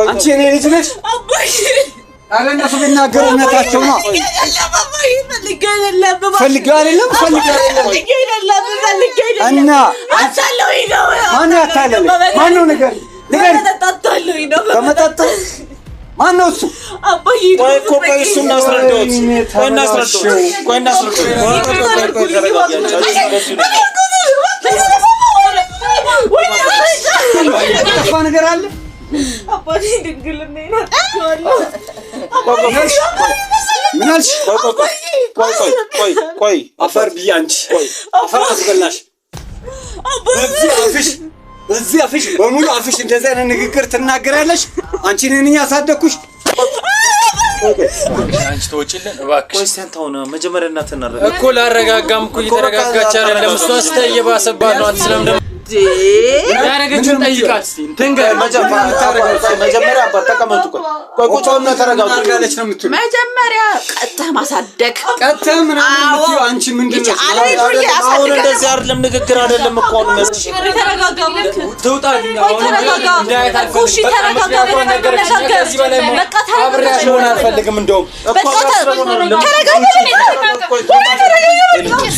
አንቺ እኔ ልጅ ነሽ አባዬ አረ እነሱ ቢናገሩ እውነታቸው ነው ፈልጌው አይደለም እና አታለውኝ ነው ማነው ያታለኝ ማነው ነገር ተጣጣለውኝ ነው በመጣጣ ማነው እሱ አባዬ ቆይ እሱ እናስረዳው ነገር አለ አባቴ ድንግልና ይናጣዋል ምናልሽ ቆይ አፈር ቢያንቺ አፈር አስበላሽ በዚህ አፍሽ በሙሉ አፍሽ እንደዛ አይነት ንግግር ትናገራለሽ አንቺ ነኝ ያሳደኩሽ አንቺ ተወጪልን እባክሽ ቆይ ሰንታው ነው መጀመሪያ እናትና እኮ ላረጋጋም እኮ እየተረጋጋች አይደለም እሷ አስተየባሰባት ነው አንተም ያረጋችሁ ጠይቃት ትንገር መጀመሪያ አባት ተቀመጡ ቆይ ቁጭውና ተረጋጉ አርጋለች ነው የምትሉ መጀመሪያ ቀጥታ ማሳደግ ቀጥታ ምናምን አንቺ ምንድነው አሁን እንደዚህ አይደለም ንግግር አይደለም እኮ ነው መስሽ ትውጣልኝ እንዳይታ ኩሽ ተረጋጋ አብሬያሽ ሆነ አልፈልግም እንደውም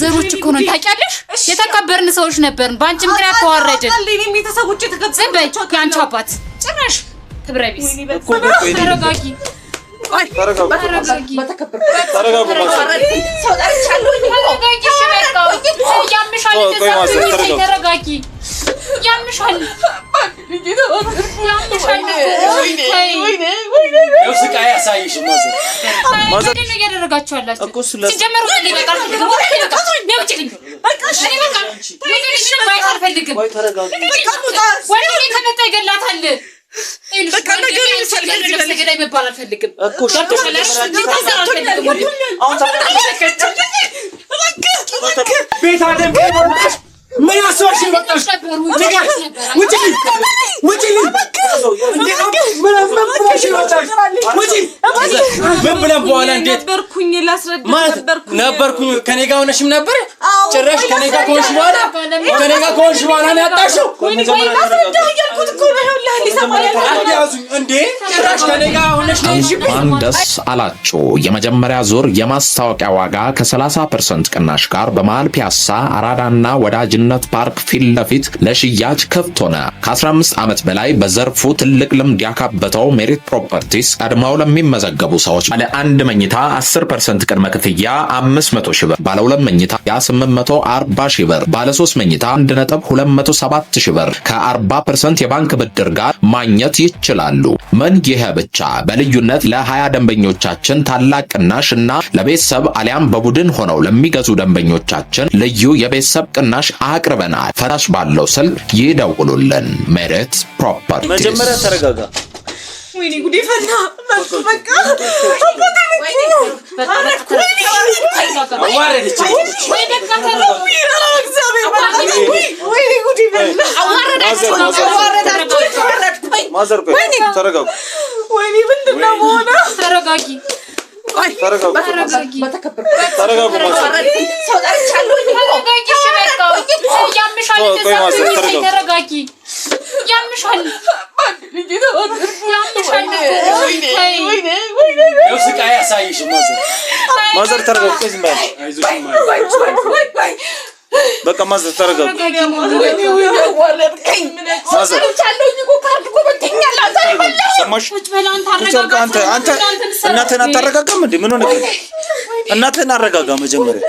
ዘሮች እኮ ነው ታውቂያለሽ የተከበርን ሰዎች ነበርን ባንቺ ምክንያት ተዋረድን እኔም የተሰውጭ ተከብቻቸው ያንቺ አባት ጭራሽ ትብረቢስ ተረጋጊ ተረጋጉ ተረጋጊ ያምሻል ስቃይ ያሳይሽ ማዘር ነው ያደረጋችኋላችሁ ሲጀመሩ ለይበቃል ምን ያሰዋሽ በቃሽ ምን ብለን በኋላ እንዴት ነበርኩኝ ላስረዳ ነበርኩኝ ከኔ ጋር ሆነሽም ነበር ጭራሽ ከኔ ጋር ሆነሽ በኋላ ነው ያጣሽው እንኳን ደስ አላችሁ የመጀመሪያ ዙር የማስታወቂያ ዋጋ ከ30% ቅናሽ ጋር በመሃል ፒያሳ አራዳና ወዳጅነት ፓርክ ፊት ለፊት ለሽያጭ ክፍት ሆነ ከ15 ዓመት በላይ በዘርፉ ትልቅ ልምድ ያካበተው ሜሪት ፕሮፐርቲስ ቀድመው ለሚመዘገቡ ሰዎች ባለ አንድ መኝታ 10% ቅድመ ክፍያ 500 ሺህ ብር ባለ 2 መኝታ 840 ሺህ ብር ባለ 3 መኝታ 1.207 ሺህ ብር ከ40% የባንክ ብድር ጋር ማግኘት ይችላሉ ምን ይሄ ብቻ በልዩነት ለ20 ደንበኞቻችን ታላቅ ቅናሽና ለቤተሰብ አሊያም በቡድን ሆነው ለሚገዙ ደንበኞቻችን ልዩ የቤተሰብ ቅናሽ አቅርበናል ፈራሽ ባለው ስልክ ይደውሉልን ሜሪት ፕሮፐርቲስ መጀመሪያ ተረጋጋ ወይኔ ጉዴ ፈላ በቃ ማዘር ቆይ ተረጋጉ ወይኔ ምንድነው ሆነ ተረጋጊ ተረጋጉ ሰው ዳርቻለሁ ተረጋጊ ያምሻል ስቃይ ያሳይሽ ማዘር ተረጋጉ ዝም በይ በቃ ማዘር ተረጋጉ ማዘር ሰማሽ አንተ እናትህን አታረጋጋም እንዴ ምን ሆነህ እናትህን አረጋጋ መጀመሪያ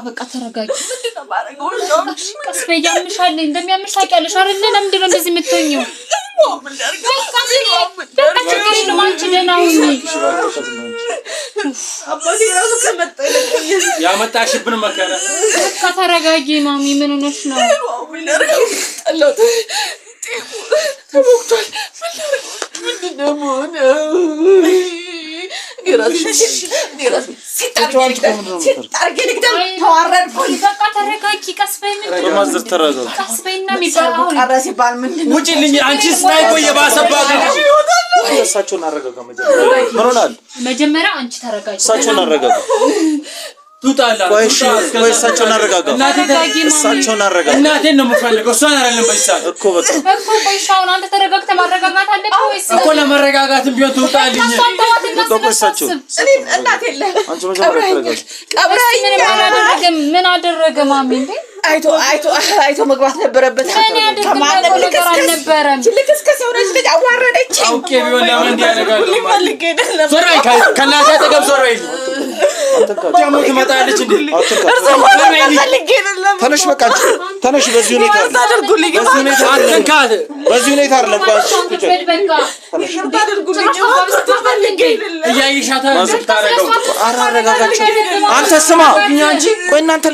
በቃ ተረጋጊ ቀስ በይ ያምሻል እንደሚያምሽ ታውቂያለሽ አይደል ለምንድን ነው እንደዚህ የምትሆኚው አባቴ ራሱ ከመጣ ያመጣሽብን መከራ በቃ ተረጋጊ ማሚ ምን ሆነሽ ነው ተሞክቷል ምንድነው ማዘር ተረጋጉ ውጪልኝ አንቺ ስናይኮ የባሰባት እሳቸውን አረጋጋ መጀመሪያ ምን ሆናል መጀመሪያ አንቺ ተረጋጊ እሳቸውን አረጋጋ ቱጣላ ቆይ እሳቸውን አረጋጋ እሳቸውን አረጋጋ እናቴን ነው የምፈልገው እሷን አይደለም በይሳል እኮ በቃ ቆይ ሻውን አንተ ተረጋግተህ ማረጋጋት አለብህ ወይስ እኮ ለመረጋጋትም ቢሆን ቱጣልኝ እሳቸው እኔ እናቴ የለም አንቺ መጀመሪያ ተረጋጋ ቀብራኝ ምን አደረገ ማሚ እንዴ አይቶ መግባት ነበረበት ከማንም ነገር አልነበረም ልክስከስ የሆነች ልጅ አዋረደች አውቄ ቢሆን ለምን እንዲያደርጋሉ ፈልጌ አይደለም ዞር በይ ከእናቴ አጠገብ ዞር በይ ደግሞ ትመጣለች እንዴ ፈልጌ አይደለም ተነሽ በቃ ተነሽ በዚህ ሁኔታ ታደርጉልኝ አትንካት በዚህ ሁኔታ አይደለም እያይሻታ ታረጋው አረጋጋችሁ አንተ ስማ ቆይ እናንተ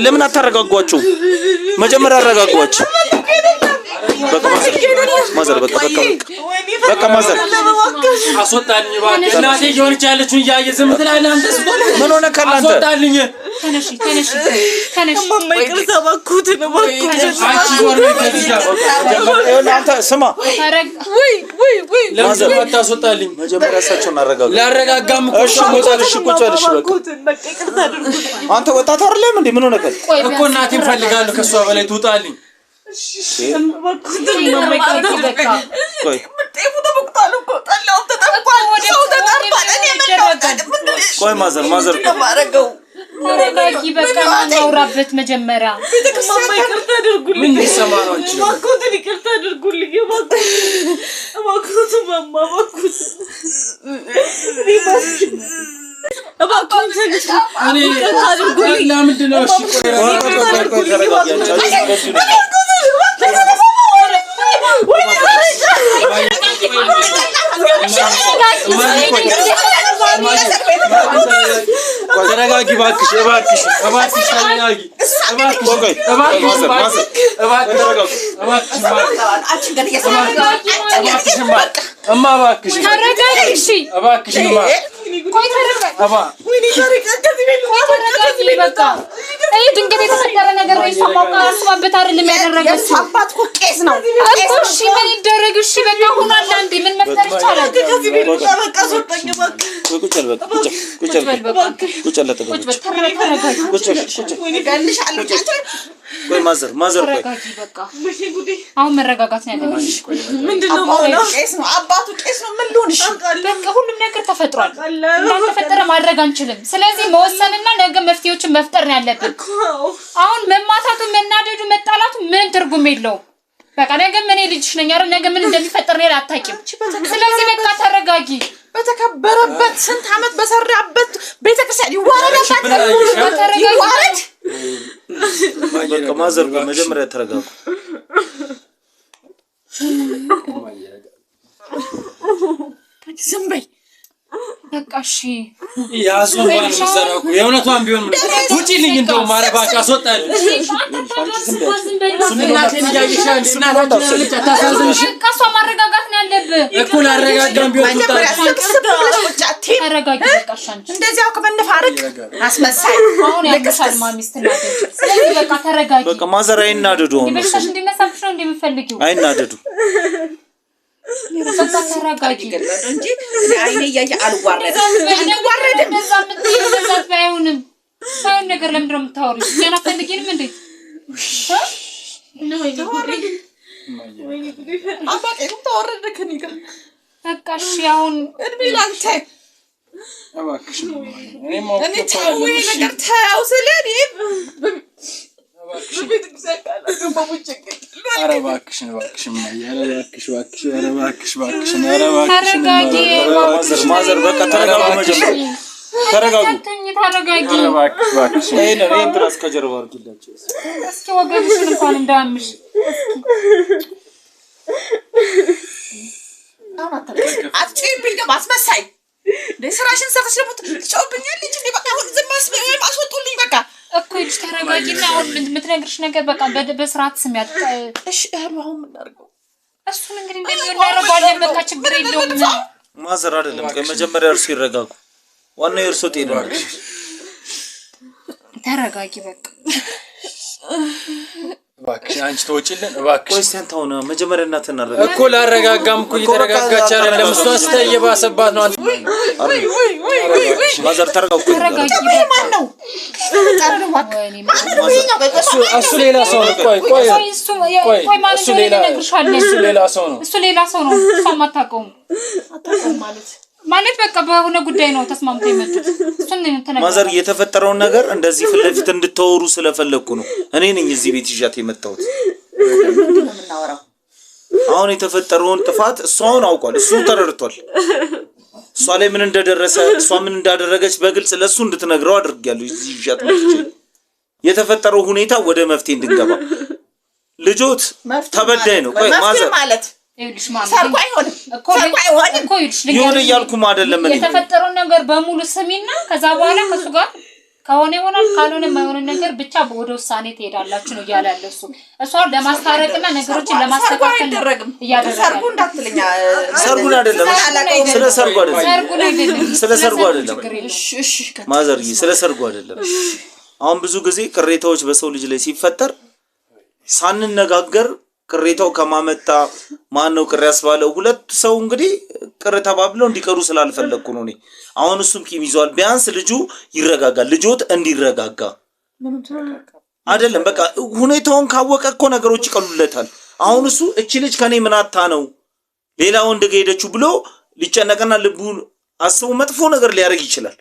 ለምን አታረጋጓቸው መጀመሪያ አረጋጓቸው በቃ ማዘር በቃ ማዘር አስወጣልኝ እባክህ እናቴ እየሆነች ያለችውን እያየ ዝም ትላለህ አንተ ምን ሆነ ካላንተ አስወጣልኝ ተነሽ ማማ ይቅርታ እባክዎት አንተ ስማ ወይ ለምን አታስወጣልኝ መጀመሪያ እሳቸውን አረጋጋ ላረጋጋም እሺ ሞታልሽ ቁጭ በልሽ በቃ አንተ ወጣት አይደለም እንዴ ምን ሆነ እኮ እናቴን ፈልጋለሁ ከሷ በላይ ትውጣልኝ ቆይ ማዘር ተረጋጊ በቃ ማውራበት መጀመሪያ ምን ይሰማራው እንጂ ይቅርታ አድርጉልኝ እባክዎት ማማ ለምንድን ነው እሺ ተረጋጊ እባክሽ ተረጋጊ እማ እባክሽ እባክሽ ቆይ ተረጋጊ በቃ ይሄ ድንገት የተፈጠረ ነገር ነው የሰማው አስባበት አይደለም ያደረገው አባት እኮ ቄስ ነው እኮ እሺ ምን ይደረግ እሺ በቃ ሆኗል አንዴ ምን መፍጠር ይቻላል ቆይ ማዘር ቆይ አሁን መረጋጋት ነው ያለብሽ ምንድነው ቄስ ነው አባቱ ቄስ ነው ምን ሊሆን ይችላል በቃ ሁሉም ነገር ተፈጥሯል እንዳልተፈጠረ ማድረግ አንችልም ስለዚህ መወሰንና ነገ መፍትሄዎችን መፍጠር ነው ያለብን አሁን መማታቱ መናደዱ መጣላቱ ምን ትርጉም የለውም በቃ ነገ ምን ልጅሽ ነኝ አይደል ነገ ምን እንደሚፈጠር ነው አታውቂም ስለዚህ በቃ ተረጋጊ በተከበረበት ስንት አመት በሰራበት ቤተክርስቲያን ይዋረዳል ይዋረድ በቃ ማዘር መጀመሪያ ተረጋጉ ዝም በይ በቃ እሺ ያሶን ባል መሰራው የእውነቷን ቢሆን ውጪልኝ እንደው ማረባካ አስወጣልኝ እናቴን ያይሻል እናታችን ልጅ አታሳዝንሽ ቀሷ ማረጋጋት ነው ያለብህ እኮ ላረጋጋም ቢሆን ተረጋጊ በቃ ሻንቺ እንደዚያው ከመነፋረቅ አስመሳይ አሁን ያልከሳል ማሚስት እናደጅ ስለዚህ በቃ ተረጋጊ በቃ ማዘር አይናደዱ ይበልጣሽ እንዲነሳብሽ ነው እንደምፈልጊው አይናደዱ ተረጋጊ እንጂ አይኔ ያያ አልዋረድም ባይሆንም ሳይሆን ነገር ለምንድነው የምታወሪው ገና ፈልጊንም እንዴ አባቴ ተወረደ ከኔ ጋር በቃ እሺ አሁን እድሜ ላንተ እባክሽ እኔ ታውይ ነገር ታው ስለኔ እባክሽ ማዘር በቃ ተረጋጉ መጀመሪያ ተረጋጉ እኔን ድረስ ከጀርባ አድርጊላችሁ እስኪ ወገንሽን እንኳን እንዳምሽ አትጪብኝ ደግሞ አስመሳይ ለስራሽን ሰርተሽ ደግሞ ትጮብኛለሽ እንዴ በቃ ዝም አስወጡልኝ በቃ እኮ እጅ ተረጋጊና አሁን የምትነግርሽ ነገር በቃ በስርዓት ስሚያት እሺ አሁን ምን አድርገው እሱን እንግዲህ እንደሚያደርጋለን በቃ ችግር የለውም ማዘር አይደለም ከመጀመሪያ እርሱ ይረጋጉ ዋናው እርሱ ጤና ተረጋጊ በቃ እባክሽ አንቺ ተወጪልን እባክሽ። ቆይ እስኪ አንተ አሁን መጀመሪያ እናትህን አረጋጋ እኮ ላረጋጋም እኮ እየተረጋጋች አይደለም። እሷ ስተየባሰባት ነው። ማዘር ተረጋጉ። ማን ነው? እሱ ሌላ ሰው ነው። ቆይ እሱ ሌላ ሰው ነው። እሱ ሌላ ሰው ነው። እሷም አታውቀውም ማለት በቃ በሆነ ጉዳይ ነው ተስማምተው የመጡት። እሱን ነው ተነጋግረው ማዘር የተፈጠረውን ነገር እንደዚህ ፊት ለፊት እንድታወሩ ስለፈለኩ ነው። እኔ ነኝ እዚህ ቤት ይዣት የመጣሁት። አሁን የተፈጠረውን ጥፋት እሷውን አውቋል። እሱ ተረድቷል። እሷ ላይ ምን እንደደረሰ እሷ ምን እንዳደረገች በግልጽ ለሱ እንድትነግረው አድርጌያለሁ። እዚህ ይዣት መጥቼ የተፈጠረው ሁኔታ ወደ መፍትሄ እንድንገባ ልጆት ተበዳይ ነው። ቆይ ማዘር ማለት ሰርቆ አይሆንም እኮ ይሁን እያልኩም አይደለም። እኔ የተፈጠረውን ነገር በሙሉ ስሚና ከዛ በኋላ ከሱ ጋር ከሆነ ይሆናል ካልሆነ የማይሆን ነገር ብቻ ወደ ውሳኔ ትሄዳላችሁ ነው እያለ ያለው እሱ። እሷን ለማስታረቅና ነገሮችን ለማስተካከል እያደረገ ሰርጉ እንዳትለኛ ሰርጉን አይደለም ስለ ሰርጉ አይደለም ስለ ሰርጉ አይደለም ማዘርዬ ስለ ሰርጉ አይደለም። አሁን ብዙ ጊዜ ቅሬታዎች በሰው ልጅ ላይ ሲፈጠር ሳንነጋገር ቅሬታው ከማመጣ ማን ነው ቅር ያስባለው? ሁለት ሰው እንግዲህ ቅር ተባብለው እንዲቀሩ ስላልፈለኩ ነው። እኔ አሁን እሱም ቂም ይዟል። ቢያንስ ልጁ ይረጋጋል። ልጆት እንዲረጋጋ አይደለም በቃ ሁኔታውን ካወቀ እኮ ነገሮች ይቀሉለታል። አሁን እሱ እቺ ልጅ ከኔ ምን አታ ነው ሌላ ወንድ ጋር ሄደችው ብሎ ሊጨነቅና ልቡን አስቦ መጥፎ ነገር ሊያደርግ ይችላል።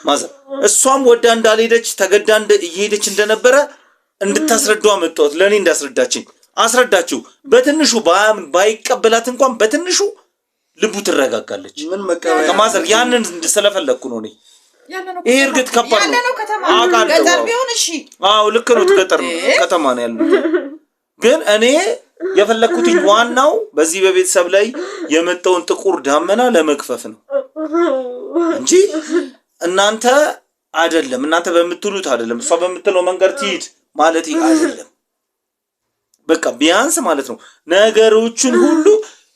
ማዘር እሷም ወዳ እንዳልሄደች ተገዳ እየሄደች እንደነበረ እንድታስረዳው አመጣሁት። ለኔ እንዳስረዳችኝ አስረዳችሁ። በትንሹ ባይቀበላት እንኳን በትንሹ ልቡ ትረጋጋለች። ምን መቀበል ማዘር ያንን ስለፈለኩ ነው። እኔ ይሄ እርግጥ ከባድ ነው። ገጠር ቢሆን እሺ አዎ ልክ ነው። ገጠር ነው ከተማ ነው ያለው። ግን እኔ የፈለኩት ዋናው በዚህ በቤተሰብ ላይ የመጣውን ጥቁር ዳመና ለመክፈፍ ነው እንጂ እናንተ አይደለም እናንተ በምትሉት አይደለም እሷ በምትለው መንገድ ትሂድ ማለት አይደለም። በቃ ቢያንስ ማለት ነው ነገሮችን ሁሉ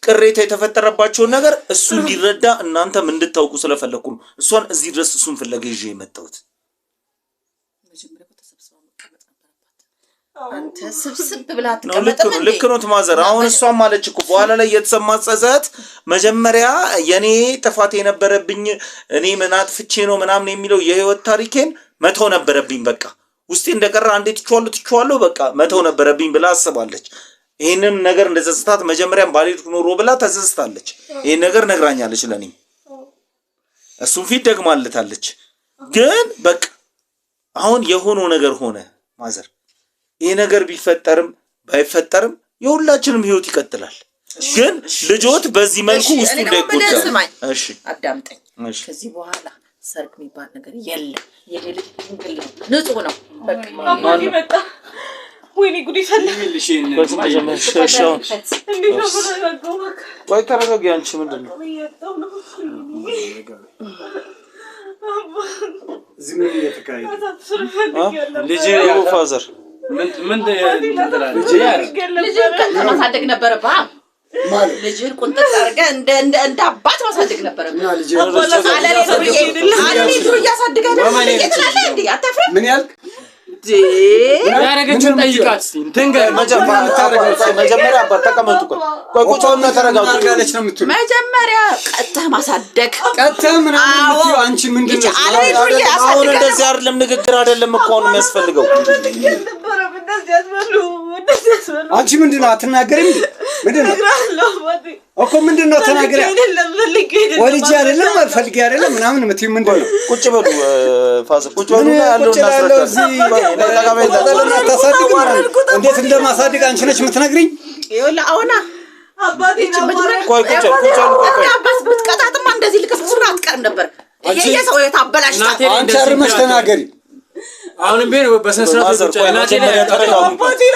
ቅሬታ የተፈጠረባቸውን ነገር እሱ እንዲረዳ እናንተም እንድታውቁ ስለፈለኩ ነው እሷን እዚህ ድረስ እሱን ፍለጋ ይዤ የመጣሁት። አንተ ስብስብ ብላ ተቀመጠም እንዴ? ልክ ነው ማዘር። አሁን እሷም ማለች እኮ በኋላ ላይ የተሰማ ጸጸት መጀመሪያ የኔ ጥፋት የነበረብኝ እኔ ምን አጥፍቼ ነው ምናምን የሚለው የህይወት ታሪኬን መተው ነበረብኝ። በቃ ውስጤ እንደቀረ አንዴ ትችዋለሁ በቃ መተው ነበረብኝ ብላ አስባለች። ይሄንን ነገር እንደጸጸታት መጀመሪያም ባልሄድኩ ኖሮ ብላ ተጸጽታለች። ይሄን ነገር ነግራኛለች ለኔ እሱም ፊት ደግማለታለች። ግን በቃ አሁን የሆነው ነገር ሆነ ማዘር። ይሄ ነገር ቢፈጠርም ባይፈጠርም የሁላችንም ህይወት ይቀጥላል። ግን ልጆት በዚህ መልኩ ውስጡ እንዳይጎዳ እሺ አዳምጠኝ። ከዚህ በኋላ ሰርግ የሚባል ነገር የለም። የሌሊት ድንግል ነው ንጹህ ነው። በቃ ማን ይመጣ ወይኔ ጉድ ይፈልልሽ ቆይ ተረጋጊ። አንቺ ምንድነው እዚህ ምን እየተካሄደ ልጅ ፋዘር ምን ማሳደግ ነበረብህ። ልጅህን ቁንጥጥ አድርገህ እንደ አባት ማሳደግ ነበረብህ። ምን ያልክ ያረጋችሁ ጠይቃት ትንገር መጀመሪያ አባት ተቀመጡ። ቆይ ቁጭውና ተረጋጉ። አርጋለች ነው የምትሉ መጀመሪያ ቀጥተህ ማሳደግ ቀጥተህ ምናምን የምትይው አንቺ ምንድነው? አሁን እንደዚህ አይደለም ንግግር አይደለም እኮ አሁን የሚያስፈልገው። አንቺ ምንድነው አትናገሪም? ምንድነው እኮ ምንድነው ተናገሪ። ወልጄ አይደለም ፈልጌ አይደለም ምናምን የምትይው ምንድነው? ቁጭ በሉ ፋዘር ቁጭ በሉ ያለው እንዴት እንደማሳድግ አንቺ ነች የምትነግሪኝ? ይኸውልህ አሁን አባቴ ቆይ ቁጭ አባስ ብትቀጣጥማ እንደዚህ ልከስኩና አትቀርም ነበር። የሰው የታበላሽታ አንቺ አርመሽ ተናገሪ። አሁንም ቢሆን በሰንሰለት ቁጭ እናቴ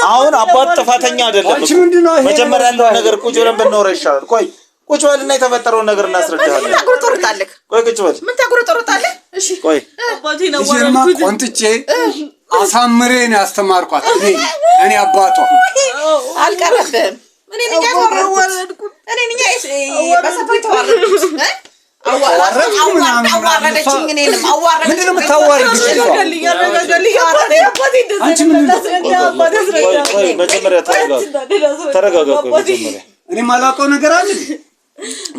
አሁን አባት ጥፋተኛ አይደለም። አንቺ ምንድነው መጀመሪያ ያለው ነገር ቁጭ ብለን ብናወራ ይሻላል። ቆይ ቁጭ በልና የተፈጠረውን ነገር እናስረዳለን። ምን ታጉረጠርጣለህ? ቆይ ቁጭ በል። ምን ታጉረጠርጣለህ? እሺ ቆይ አባቴ ነው ልጅማ ቆንጥጬ አሳምሬ ነው ያስተማርኳት። እኔ አባቷ አልቀረብህም። እኔ ነኝ ያወረድኩት። እኔ ነኝ በሰፈር ተዋረድኩት። አዋረደችኝ እኔንም አዋረደችኝ ምንድን ነው የምታዋርጂው አንቺ መጀመሪያ ተረጋጋ መጀመሪያ እኔ ማላውቀው ነገር አለ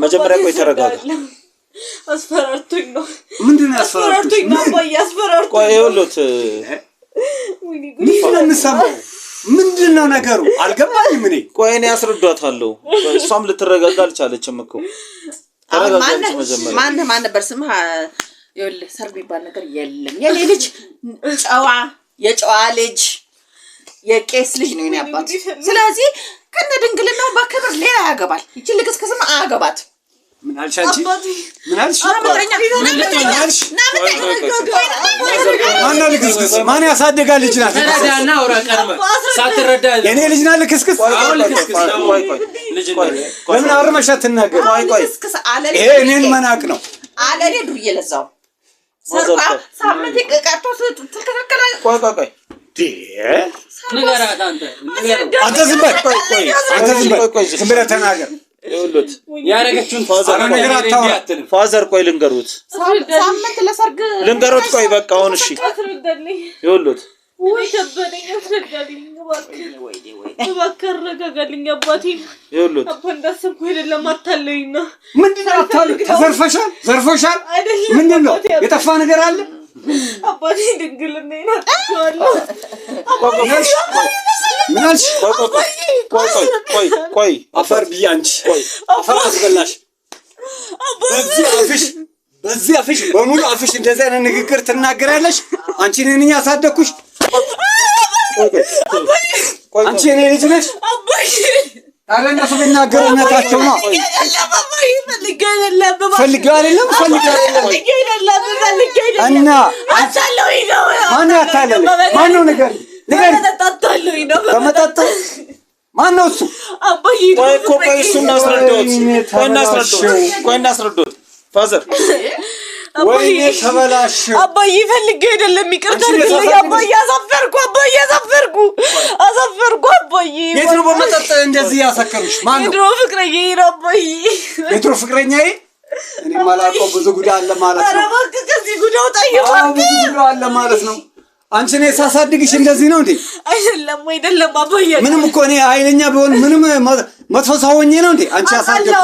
መጀመሪያ ቆይ ተረጋጋ አስፈራርቶኝ ነው ምንድን ነው ያስፈራርቶኝ ነው አስፈራርቶኝ ቆይ ይኸውልህ ምንድን ነው ነገሩ አልገባኝም እኔ ቆይ እኔ አስረዳታለሁ እሷም ልትረጋጋ አልቻለችም እኮ ማን ነበር ስምህ ይኸውልህ ሰርግ የሚባል ነገር የለም የኔ ልጅ የጨዋ ልጅ የቄስ ልጅ ነው የኔ አባት ስለዚህ ከነ ድንግልናው በክብር ሌላ ያገባል ይችል ልክስክስም አያገባት ምን አልሽ አንቺ ምን አልሽ ማን ልክስክስ ማን ያሳደጋል ልጅ ናት ተረዳና አውራ ቀርበ ሳትረዳ የኔ ልጅ ናት ልክስክስ አሁን ልክስክስ ልጅ ለምን አርመሽ አትናገር ልክስክስ አለሌ ይሄ እኔን መናቅ ነው አለሌ ዱርዬ ለዛው ሰርፋ ሳምንት ቀርቶ ተከለከለ ቆይ ንገራት አንተ ዝም በል አንተ ዝም በል ዝም ብለህ ተናገር ይኸውልህ ያረጋችሁን ፋዘር ቆይ ልንገሩት ሳምንት ለሰርግ ልንገሩት ቆይ በቃ አሁን እሺ ይኸውልህ ወይ ከበደኝ አስረዳልኝ እባክህ ረጋጋልኝ አባቴ ይኸውልህ አባ እንዳሰብኩ አይደለም አታለኝ ነው ምንድን ነው አታለኝ ተዘርፈሻል ዘርፎሻል ምንድን ነው የጠፋ ነገር አለ አባቴ ድንግልና ይናጥቷለሁ ምን አልሽ ቆይ አፈር ቢያንቺ አፈር አስበላሽ በዚህ አፍሽ በሙሉ አፍሽ እንደዚህ አይነት ንግግር ትናገራለሽ አንቺ ነኝ ያሳደኩሽ አንቺ እኔ ልጅ ነሽ አለነሱ ቢናገሩነታቸው ነው ፈልጌው አይደለም እና አታለኝ ነው ማን ያታለለ ማን ነው ነገር ተጣጣለኝ ነው ከመጣጣ ማን ነው እሱ አባዬ ቆይ እሱ እናስረዳት ፋዘር ወይኔ ተበላሽ አባዬ ፈልጌው አይደለም ይቅርታ አድርግልኝ አባዬ አሳፈርኩ አባዬ የት ነው በመጠጥ እንደዚህ ያሰከሩሽ ማን ነው የድሮ ፍቅረኛዬ ነው አባዬ የድሮ ፍቅረኛዬ እኔ ማላውቀው ብዙ ጉዳ አለ ማለት ነው ኧረ እባክህ ከዚህ ጉዳው ጠይቅ ብዙ ጉዳ አለ ማለት ነው አንቺ ነኝ ሳሳድግሽ እንደዚህ ነው እንዴ አይደለም አባዬ ምንም እኮ እኔ ኃይለኛ ቢሆን ምንም መጥፎ ሰው ሆኜ ነው እንዴ አንቺ ያሳደግሽ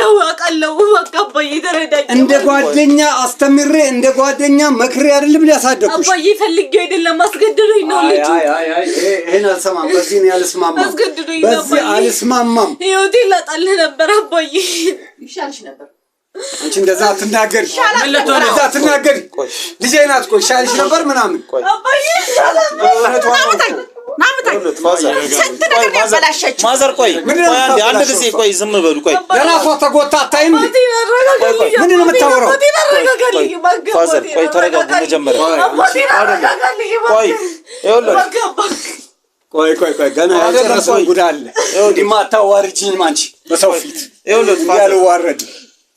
አውቃለሁ በቃ አባዬ ተረዳኝ እንደ ጓደኛ አስተምሬ እንደ ጓደኛ መክሬ አይደለም ያሳደግኩሽ አባዬ ፈልጌው አይደለም አስገድዶኝ ነው ልጅ ይሄን አልሰማም በዚህ ነው ያልስማማም አስገድዶኝ ነው በዚህ አልስማማም ህይወቴ ላጣልህ ነበር አባዬ ይሻልሽ ነበር አንቺ እንደዛ አትናገሪ እንደዛ አትናገሪ ልጄ ናት እኮ ይሻልሽ ነበር ምናምን አባዬ ማዘር ቆይ አንድ ጊዜ ቆይ ዝም በሉ ቆይ ለራሷ ተጎታ አታይም ምንድን ነው የምታወራው ፋዘር ቆይ ተረጋጉ መጀመሪያ ቆይ ይኸውልህ ቆይ ገና ያልጨረሰው ጉዳይ አለ ይኸውልህ ማታዋርጂኝ አንቺ በሰው ፊት ይኸውልህ ያልዋረድ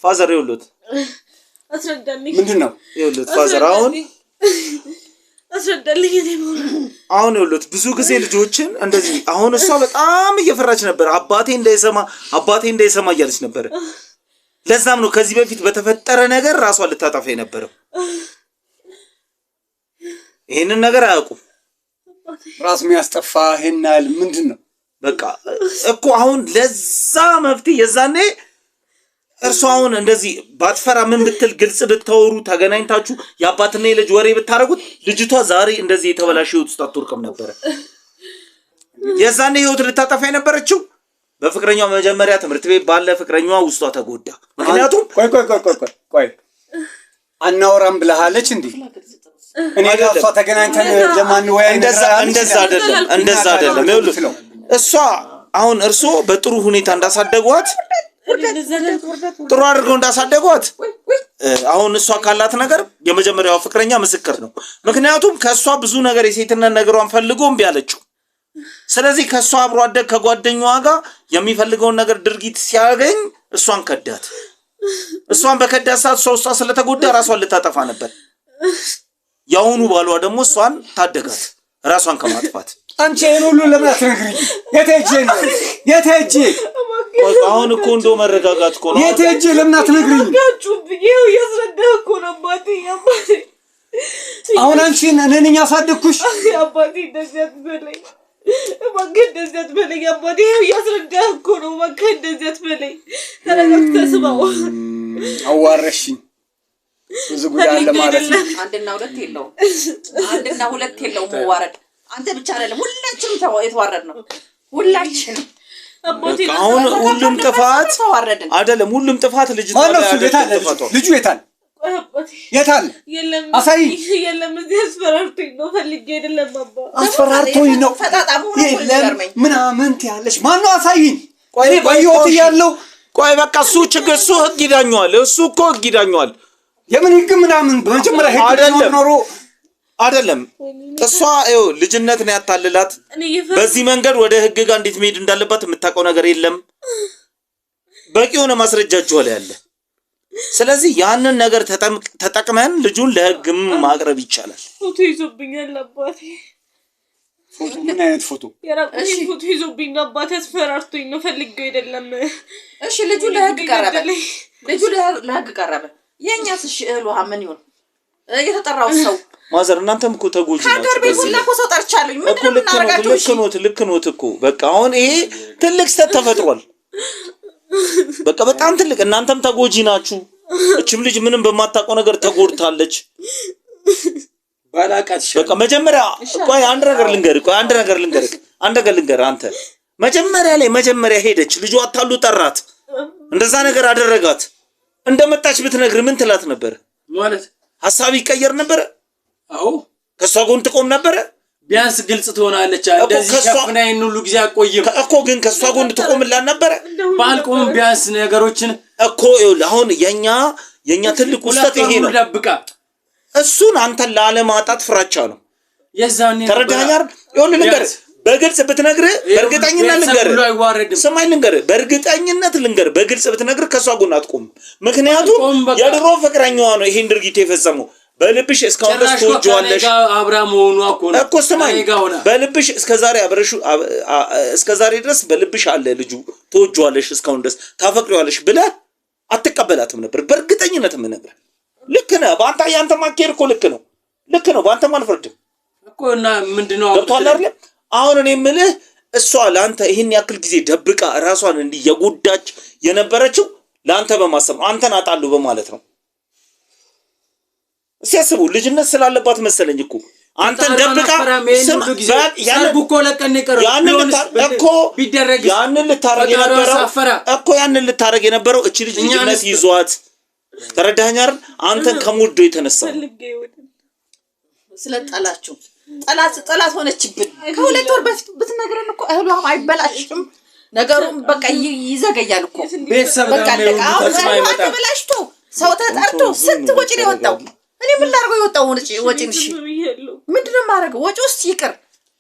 ፋዘር ይኸውልህ አስረዳልኝ ምንድን ነው ይኸውልህ ፋዘር አሁን አስረዳልኝ አሁን ይኸውልህ ብዙ ጊዜ ልጆችን እንደዚህ አሁን እሷ በጣም እየፈራች ነበር አባቴ እንዳይሰማ እያለች ነበር ለዛም ነው ከዚህ በፊት በተፈጠረ ነገር ራሷን ልታጠፋ የነበረው ይሄንን ነገር አያውቁም ራስ የሚያስጠፋ ይሄናል ምንድን ነው በቃ እኮ አሁን ለዛ መፍትሄ የዛኔ እርሷ አሁን እንደዚህ ባትፈራ ምን ብትል ግልጽ ብታወሩ ተገናኝታችሁ የአባትና የልጅ ወሬ ብታረጉት ልጅቷ ዛሬ እንደዚህ የተበላሽ ህይወት ውስጥ አትወርቅም ነበር የዛኔ ህይወት ልታጠፋ የነበረችው በፍቅረኛው መጀመሪያ ትምህርት ቤት ባለ ፍቅረኛዋ ውስጧ ተጎዳ ምክንያቱም ቆይ አናወራም ብለሃለች እንዴ እኔ ጋፋ ተገናኝተን ለማንወያይ እንደዛ አይደለም ይኸውልህ እሷ አሁን እርሶ በጥሩ ሁኔታ እንዳሳደጓት ጥሩ አድርገው እንዳሳደጓት አሁን እሷ ካላት ነገር የመጀመሪያው ፍቅረኛ ምስክር ነው ምክንያቱም ከሷ ብዙ ነገር የሴትነት ነገሯን ፈልጎ እምቢ አለችው ስለዚህ ከሷ አብሮ አደግ ከጓደኛዋ ጋር የሚፈልገውን ነገር ድርጊት ሲያገኝ እሷን ከዳት እሷን በከዳት ሰዓት እሷ ስለተጎዳ ራሷን ልታጠፋ ነበር ያውኑ ባሏ ደግሞ እሷን ታደጋት ራሷን ከማጥፋት አንቺ ይሄን ሁሉ ለምን አትነግሪኝ የት ሄጄ አሁን እኮ እንደው መረጋጋት እኮ ነው። የት ሄጄ ለምን አትነግሪኝ? ይኸው እያስረዳህ እኮ ነው አባቴ። አሁን አንቺን እኔ ነኝ ያሳደግኩሽ። አባቴ እንደዚህ አትበለኝ እባክህ፣ እንደዚህ አትበለኝ አባቴ። ይኸው እያስረዳህ እኮ ነው። እባክህ እንደዚህ አትበለኝ። ተረጋግተህ ስማው። አዋረሽኝ። ብዙ ጉዳይ አለ ማለት ነው። አንድና ሁለት የለውም። አንድና ሁለት የለውም መዋረድ። አንተ ብቻ አይደለም ሁላችንም የተዋረድ ነው። ሁላችንም አሁን ሁሉም ጥፋት አይደለም። ሁሉም ጥፋት ልጅ ልጁ የታል? የታል? አሳይ። የለም እዚህ አስፈራርቶኝ ነው። ፈልጌ አይደለም አባ፣ አስፈራርቶኝ ነው። የለም ምናምን ትያለሽ። ማን ነው? አሳይኝ። ቆይ በህይወት እያለሁ ቆይ በቃ እሱ ችግር እሱ ህግ ይዳኘዋል። እሱ እኮ ህግ ይዳኘዋል። የምን ህግ ምናምን? በመጀመሪያ ህግ ኖሮ አይደለም። እሷ ይኸው ልጅነት ነው ያታልላት። በዚህ መንገድ ወደ ህግ ጋር እንዴት መሄድ እንዳለባት የምታውቀው ነገር የለም። በቂ የሆነ ማስረጃችሁ ላይ ያለ። ስለዚህ ያንን ነገር ተጠቅመን ልጁን ለህግም ማቅረብ ይቻላል። ፎቶ ይዞብኛል አባቴ። ፎቶ? ምን አይነት ፎቶ? የራቁኝ ፎቶ ይዞብኝ ነው አባቴ። አስፈራርቶኝ ነው። ፈልጌው አይደለም። እሺ ልጁ ለህግ ቀረበ። ልጁ ለህግ ቀረበ። የኛስ እሺ እህል ውሃ ምን ይሁን? የተጠራው ሰው ማዘር እናንተም እኮ ተጎጂ ናችሁ። ሀገር ቤት ሁላ እኮ ሰው ጠርቻለሁ። ምንድነው የምናደርጋቸው? ልክ ኖት እኮ በቃ አሁን ይሄ ትልቅ ስህተት ተፈጥሯል። በቃ በጣም ትልቅ። እናንተም ተጎጂ ናችሁ። እችም ልጅ ምንም በማታውቀው ነገር ተጎድታለች። ባላቃትሽ በቃ መጀመሪያ ቆይ አንድ ነገር ልንገር። አንተ መጀመሪያ ሄደች ልጇ አታሉ ጠራት። እንደዛ ነገር አደረጋት። እንደመጣች ብትነግር ምን ትላት ነበር ማለት? ሐሳብ ይቀየር ነበር? አዎ ከሷ ጎን ትቆም ነበር። ቢያንስ ግልጽ ትሆናለች። እንደዚህ ሸፍናይን ሁሉ ጊዜ አቆይም እኮ ግን ከሷ ጎን ትቆምላት ነበር። ባልቆም ቢያንስ ነገሮችን እኮ አሁን የኛ ትልቁ ስህተት ይሄ ነው። ደብቃ እሱን አንተን ላለማጣት ፍራቻ ነው። የዛኔ ተረዳኸኝ አይደል? ይሁን ነገር በግልጽ ብትነግር በእርግጠኝነት ልንገር በግልጽ ብትነግር ከሷ ጎን አትቆም። ምክንያቱም የድሮ ፍቅረኛዋ ነው ይሄን ድርጊት የፈጸመው። በልብሽ እስካሁን ድረስ ትወጂዋለሽ። አብርሃም ሆኖ እኮ ስማኝ፣ በልብሽ እስከዛሬ ድረስ በልብሽ አለ ልጁ። ትወጂዋለሽ፣ እስካሁን ድረስ ታፈቅሪዋለሽ ብለህ አትቀበላትም ነበር። በእርግጠኝነት የምነግርህ ልክ ነህ። በአንተ ያንተ ማኬር እኮ ልክ ነው። በአንተም አልፈርድም እኮ። እና ምንድነው ገብቶሃል አይደል? አሁን እኔ የምልህ እሷ ለአንተ ይሄን ያክል ጊዜ ደብቃ ራሷን እንዲህ የጎዳች የነበረችው ለአንተ በማሰብ ነው። አንተን አጣሉ በማለት ነው። ሲያስቡ ልጅነት ስላለባት መሰለኝ እኮ አንተን ደብቃ ያንን ልታረግ የነበረው እቺ ልጅ ልጅነት ይዟት። ተረዳኸኝ አይደል? አንተን ከሙዶ የተነሳ ስለጣላችሁ ጠላት ሆነችብን። ከሁለት ወር በፊት ብትነግረን እኮ እህሉ አይበላሽም። ነገሩም በቃ ይዘገያል እኮ ቤተሰብ በቃ ተበላሽቶ ሰው ተጠርቶ ስንት ወጪ ነው የወጣው። እኔ ምን ላድርገው? የወጣው ወጪ እሺ ምንድነው የማደርገው? ወጪ ውስጥ ይቅር።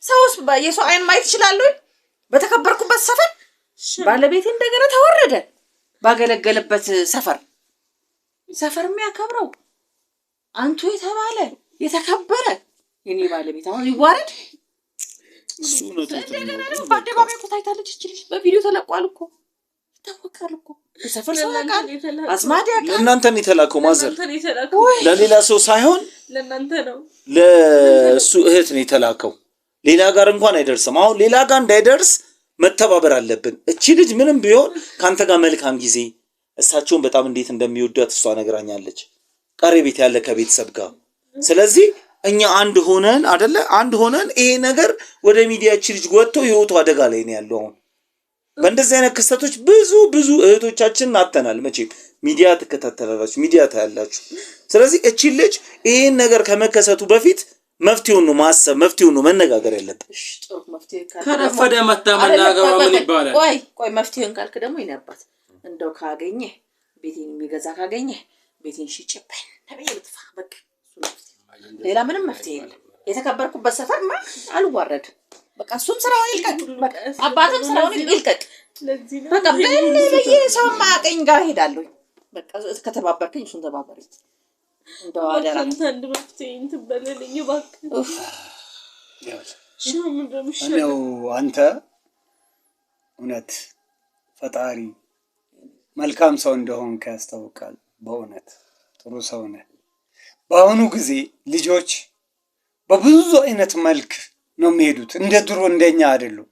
ሰውስ የሰው አይን ማየት ይችላል ወይ? በተከበርኩበት ሰፈር ባለቤቴ እንደገና ተወረደ። ባገለገለበት ሰፈር የሚያከብረው አንቱ የተባለ የተከበረ የኔ ባለቤት አሁን ይዋረድ። እሱ ነው እንደገና ነው በአደባባይ እኮ ታይታለች እቺ ልጅ። በቪዲዮ ተለቋል እኮ ይታወቃል እኮ ሰፈር ሰው ያውቃል። አዝማድ ያውቃል። ለእናንተ ነው የተላከው ማዘር፣ ለሌላ ሰው ሳይሆን ለእናንተ ነው። ለእሱ እህት ነው የተላከው። ሌላ ጋር እንኳን አይደርስም። አሁን ሌላ ጋር እንዳይደርስ መተባበር አለብን። እቺ ልጅ ምንም ቢሆን ካንተ ጋር መልካም ጊዜ፣ እሳቸውን በጣም እንዴት እንደሚወዷት እሷ ነግራኛለች። ቀሪ ቤት ያለ ከቤተሰብ ጋር። ስለዚህ እኛ አንድ ሆነን ይሄ ነገር ወደ ሚዲያቺ ልጅ ወጥቶ ህይወቱ አደጋ ላይ ነው ያለው። አሁን በእንደዚህ አይነት ክስተቶች ብዙ እህቶቻችን አተናል። መቼም ሚዲያ ተከታተላላችሁ፣ ሚዲያ ታያላችሁ። ስለዚህ እቺ ልጅ ይሄን ነገር ከመከሰቱ በፊት መፍትሄውን ነው ማሰብ፣ መፍትሄውን ነው መነጋገር ያለብን። እሺ ጥሩ መፍትሄ ካለ ከረፈደ መታመናገሩ ምን ይባላል? ቆይ መፍትሄውን ካልክ ደግሞ ይነባት እንደው ካገኘ ቤቴን የሚገዛ ካገኘ ቤቴን ሽጭብኝ ተበየ ልጥፋ በቃ። ሌላ ምንም መፍትሄ የለም። የተከበርኩበት ሰፈር አልዋረድ በቃ። እሱም ስራውን ይልቀቅ፣ አባትም ስራውን ይልቀቅ። በቃ በለየ ሰው ማቀኝ ጋር ሄዳለሁ። በቃ ከተባበርከኝ እሱን ተባበረኝ። እንደው አደራ አንተ መፍትሄ እንትበለልኝ እባክህ። ነው አንተ እውነት ፈጣሪ መልካም ሰው እንደሆንክ ያስታውቃል። በእውነት ጥሩ ሰው ነህ። በአሁኑ ጊዜ ልጆች በብዙ አይነት መልክ ነው የሚሄዱት፣ እንደ ድሮ እንደኛ አይደሉም።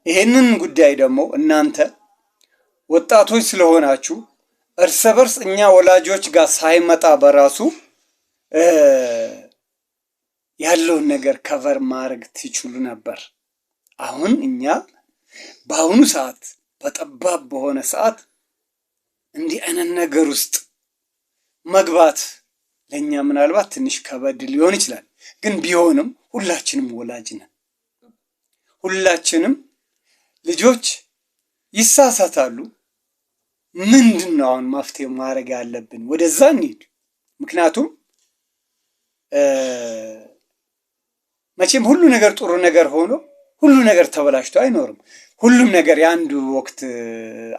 ይሄንን ጉዳይ ደግሞ እናንተ ወጣቶች ስለሆናችሁ እርስ በርስ እኛ ወላጆች ጋር ሳይመጣ በራሱ ያለውን ነገር ከቨር ማድረግ ትችሉ ነበር። አሁን እኛ በአሁኑ ሰዓት በጠባብ በሆነ ሰዓት እንዲህ አይነት ነገር ውስጥ መግባት ለእኛ ምናልባት ትንሽ ከበድ ሊሆን ይችላል። ግን ቢሆንም ሁላችንም ወላጅ ነን። ሁላችንም ልጆች ይሳሳታሉ። ምንድን ነው አሁን መፍትሄ ማድረግ ያለብን? ወደዛ እንሂድ። ምክንያቱም መቼም ሁሉ ነገር ጥሩ ነገር ሆኖ ሁሉ ነገር ተበላሽቶ አይኖርም። ሁሉም ነገር የአንድ ወቅት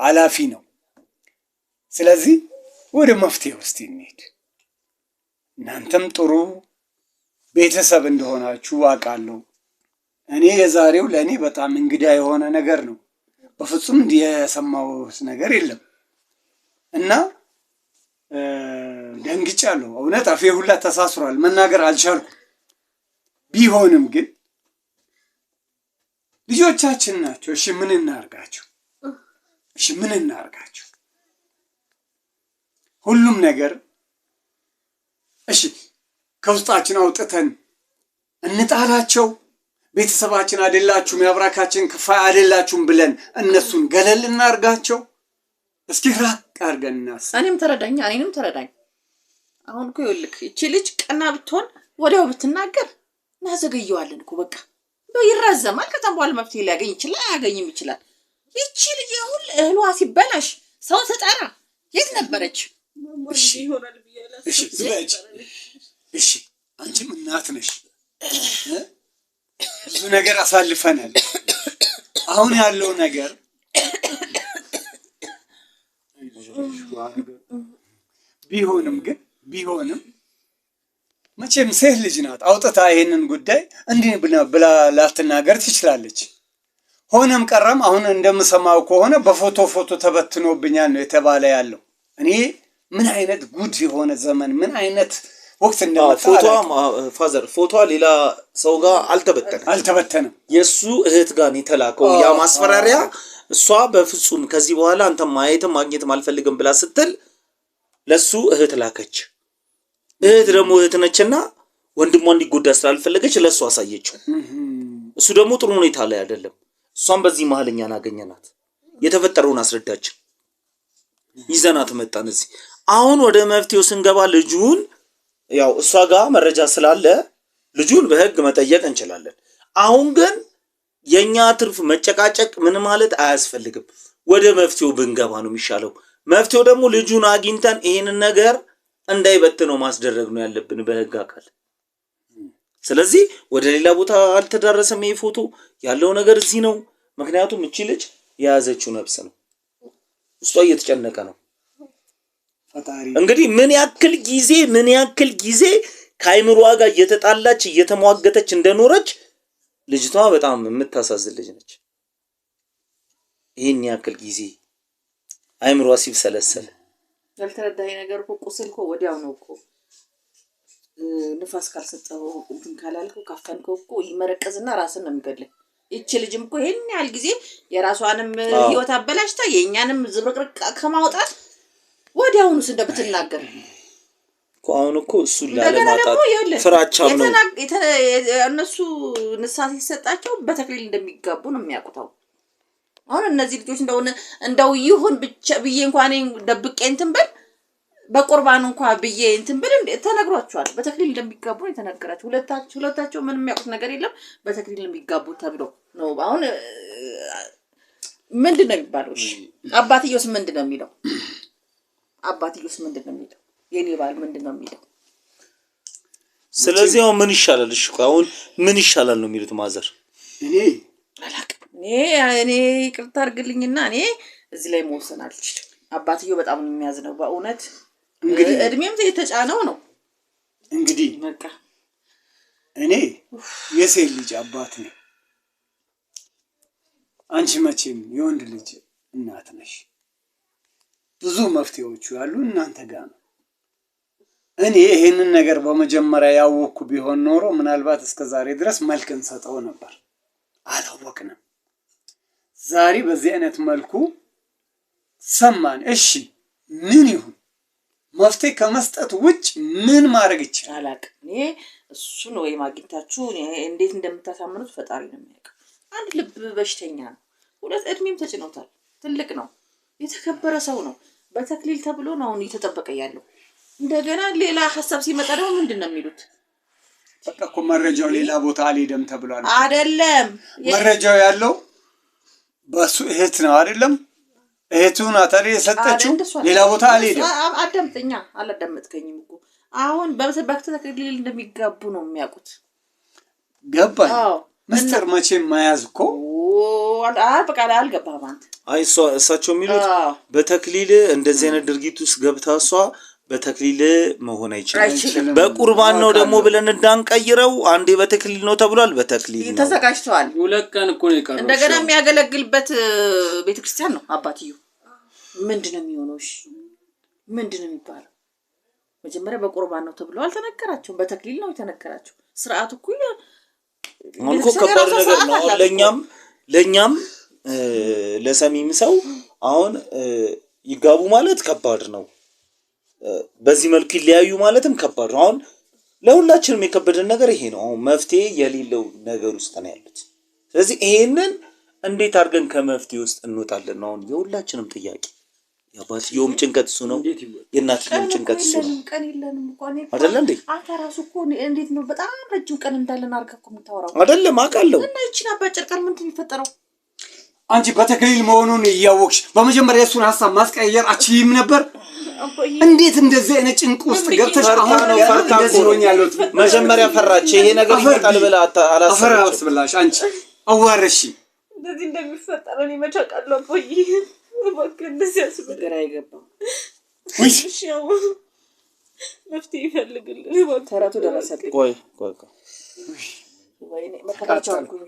አላፊ ነው። ስለዚህ ወደ መፍትሄ ውስጥ እንሂድ። እናንተም ጥሩ ቤተሰብ እንደሆናችሁ አውቃለሁ። እኔ የዛሬው ለእኔ በጣም እንግዳ የሆነ ነገር ነው። በፍጹም እንዲህ የሰማሁት ነገር የለም እና ደንግጫለሁ። እውነት አፌ ሁላ ተሳስሯል፣ መናገር አልቻልኩም። ቢሆንም ግን ልጆቻችን ናቸው። እሺ ምን እናርጋቸው? እሺ ምን እናርጋቸው? ሁሉም ነገር እሺ ከውስጣችን አውጥተን እንጣላቸው? ቤተሰባችን አይደላችሁም፣ የአብራካችን ክፋይ አይደላችሁም ብለን እነሱን ገለል እናርጋቸው? እስኪ ራቅ አድርገን እናስብ። እኔንም ተረዳኝ። አሁን እኮ ይኸውልህ እቺ ልጅ ቀና ብትሆን ወዲያው ብትናገር እናዘገየዋለን እኮ በቃ ይራዘማል። ከዛም በኋላ መፍትሄ ሊያገኝ ይችላል፣ አያገኝም ይችላል። ይቺ ልጅ አሁን እህሏ ሲበላሽ ሰው ተጣራ የት ነበረች? እሺ አንቺም እናት ነሽ። ብዙ ነገር አሳልፈናል። አሁን ያለው ነገር ቢሆንም መቼም ሴት ልጅ ናት። አውጥታ ይሄንን ጉዳይ እንዲህ ብላ ላትናገር ትችላለች። ሆነም ቀረም አሁን እንደምሰማው ከሆነ በፎቶ ተበትኖብኛል ነው የተባለ ያለው። እኔ ምን አይነት ጉድ የሆነ ዘመን ምን አይነት ወቅት እንደመጣ ፎቶ ሌላ ሰው ጋር አልተበተነም። የሱ እህት ጋር የተላከው ያ ማስፈራሪያ። እሷ በፍጹም ከዚህ በኋላ አንተ ማየትም ማግኘትም አልፈልግም ብላ ስትል ለሱ እህት ላከች። እህት ደግሞ እህት ነችና ወንድሟ እንዲጎዳ ስላልፈለገች ለሱ አሳየችው። እሱ ደግሞ ጥሩ ሁኔታ ላይ አይደለም። እሷም በዚህ መሀል እኛን አገኘናት፣ የተፈጠረውን አስረዳችን፣ ይዘናት መጣን እዚህ። አሁን ወደ መፍትሄው ስንገባ ልጁን ያው እሷ ጋር መረጃ ስላለ ልጁን በህግ መጠየቅ እንችላለን። አሁን ግን የኛ ትርፍ መጨቃጨቅ ምን ማለት አያስፈልግም። ወደ መፍትሄው ብንገባ ነው የሚሻለው። መፍትሄው ደግሞ ልጁን አግኝተን ይሄንን ነገር እንዳይበትነው ማስደረግ ነው ያለብን በህግ አካል። ስለዚህ ወደ ሌላ ቦታ አልተዳረሰም። ይሄ ፎቶ ያለው ነገር እዚህ ነው። ምክንያቱም እቺ ልጅ የያዘችው ነፍስ ነው፣ እሷ እየተጨነቀ ነው። እንግዲህ ምን ያክል ጊዜ ከአይምሮዋ ጋር እየተጣላች እየተሟገተች እንደኖረች ልጅቷ በጣም የምታሳዝን ልጅ ነች። ይሄን ያክል ጊዜ አይምሮዋ ሲብሰለሰል ያልተረዳኸኝ ነገር እኮ ቁስል እኮ ወዲያው ነው እኮ ንፋስ ካልሰጠው እንትን ካላልከው ካፈንከው እኮ ይመረቀዝና ራስን ነው የሚገድል። እቺ ልጅም እኮ ይሄን ያህል ጊዜ የራሷንም ህይወት አበላሽታ የኛንም ዝብርቅርቅ ከማውጣት ወዲያውኑስ እንደብትናገር እኮ አሁን እኮ እሱ ላለማጣት ፍራቻም ነው። እነሱ ንስሐ ሲሰጣቸው በተክሊል እንደሚጋቡ ነው የሚያውቁታው። አሁን እነዚህ ልጆች እንደው ይሁን ብቻ ብዬ እንኳን ደብቄ እንትን ብል በቁርባን እንኳን ብዬ እንትን ብል ተነግሯቸዋል። በተክሊል እንደሚጋቡ ነው የተነገራቸው። ሁለታቸው ምንም የሚያውቁት ነገር የለም። በተክሊል እንደሚጋቡ ተብሎ ነው። አሁን ምንድን ነው የሚባለው? አባትየውስ ምንድን ነው የሚለው? የኔ ባል ምንድን ነው የሚለው? ስለዚህ አሁን ምን ይሻላል? እሺ አሁን ምን ይሻላል ነው የሚሉት ማዘር? እኔ ይቅርታ አድርግልኝና እኔ እዚህ ላይ መወሰን አልችልም። አባትየው በጣም ነው የሚያዝነው በእውነት። እንግዲህ እድሜም የተጫነው ነው። እንግዲህ በቃ እኔ የሴት ልጅ አባት ነኝ። አንቺ መቼም የወንድ ልጅ እናት ነሽ። ብዙ መፍትሄዎቹ ያሉ እናንተ ጋር ነው። እኔ ይሄንን ነገር በመጀመሪያ ያወቅኩ ቢሆን ኖሮ ምናልባት እስከ ዛሬ ድረስ መልክ እንሰጠው ነበር። አላወቅንም። ዛሬ በዚህ አይነት መልኩ ሰማን። እሺ ምን ይሁን? መፍትሄ ከመስጠት ውጭ ምን ማድረግ ይቻላል? አላውቅም። እኔ እሱን ወይ ማግኝታችሁ እንዴት እንደምታሳምኑት ፈጣሪ ነው የሚያውቀው። አንድ ልብ በሽተኛ ነው። 2 እድሜም ተጭኖታል። ትልቅ ነው። የተከበረ ሰው ነው። በተክሊል ተብሎ ነው አሁን እየተጠበቀ ያለው። እንደገና ሌላ ሐሳብ ሲመጣ ደግሞ ምንድነው የሚሉት? በቃ እኮ መረጃው ሌላ ቦታ አልሄደም ተብሏል። አይደለም መረጃው ያለው በሱ እህት ነው አይደለም? እህቱን አታሪ የሰጠችው ሌላ ቦታ አልሄደም። አዳምጠኛ አላዳመጥከኝም እኮ አሁን በተክሊል እንደሚጋቡ ነው የሚያውቁት። ገባኝ። ሚስጥር መቼም ማያዝ እኮ በቃ አልገባህም አንተ። አይ እሳቸው የሚሉት በተክሊል እንደዚህ አይነት ድርጊት ውስጥ ገብታ እሷ በተክሊል መሆን አይችልም። በቁርባን ነው ደግሞ ብለን እንዳንቀይረው። አንዴ በተክሊል ነው ተብሏል። በተክሊል ነው ተዘጋጅቷል። 2 ቀን እኮ ነው የቀረው። እንደገና የሚያገለግልበት ቤተክርስቲያን ነው አባትዩ። ምንድነው የሚሆነው? እሺ ምንድነው የሚባለው? መጀመሪያ በቁርባን ነው ተብሎ አልተነገራቸውም። በተክሊል ነው የተነገራቸው። ስርዓቱ እኮ መልኩ ከባድ ነገር ነው። ለኛም ለሰሚም ሰው አሁን ይጋቡ ማለት ከባድ ነው። በዚህ መልኩ ይለያዩ ማለትም ከባድ ነው። አሁን ለሁላችንም የከበደን ነገር ይሄ ነው። አሁን መፍትሄ የሌለው ነገር ውስጥ ነው ያሉት። ስለዚህ ይሄንን እንዴት አድርገን ከመፍትሄ ውስጥ እንወጣለን ነው አሁን የሁላችንም ጥያቄ። የአባትየውም ጭንቀት እሱ ነው፣ የእናትየውም ጭንቀት እሱ ነው። ቀን የለንም እኮ እኔ አይደለ እንዴ? አንተ ራሱ እኮ እንዴት ነው በጣም ረጅም ቀን እንዳለን አድርገህ እኮ የምታወራው አይደለም? አውቃለሁ። እና ይቺን አባጭር ቀን ምንድን የሚፈጠረው? አንቺ በተክሊል መሆኑን እያወቅሽ በመጀመሪያ እሱን ሐሳብ ማስቀየር አችይም ነበር። እንዴት እንደዚህ አይነት ጭንቅ ውስጥ ገብተሽ አሁን ነው ፈርታቆኛለሁት? መጀመሪያ ፈራች። ይሄ ነገር ይመጣል ብላ አላሰበች። አንቺ አዋረሽ እንደዚህ እንደሚፈጠር እኔ መቼ አውቃለሁ? ቆይ እባክህ እንደዚህ ያስበግራ አይገባም። እሺ ያው መፍትሄ ይፈልግልኝ። ተራቱ ደረሰልኝ። ቆይ ወይኔ መከታቻልኩኝ።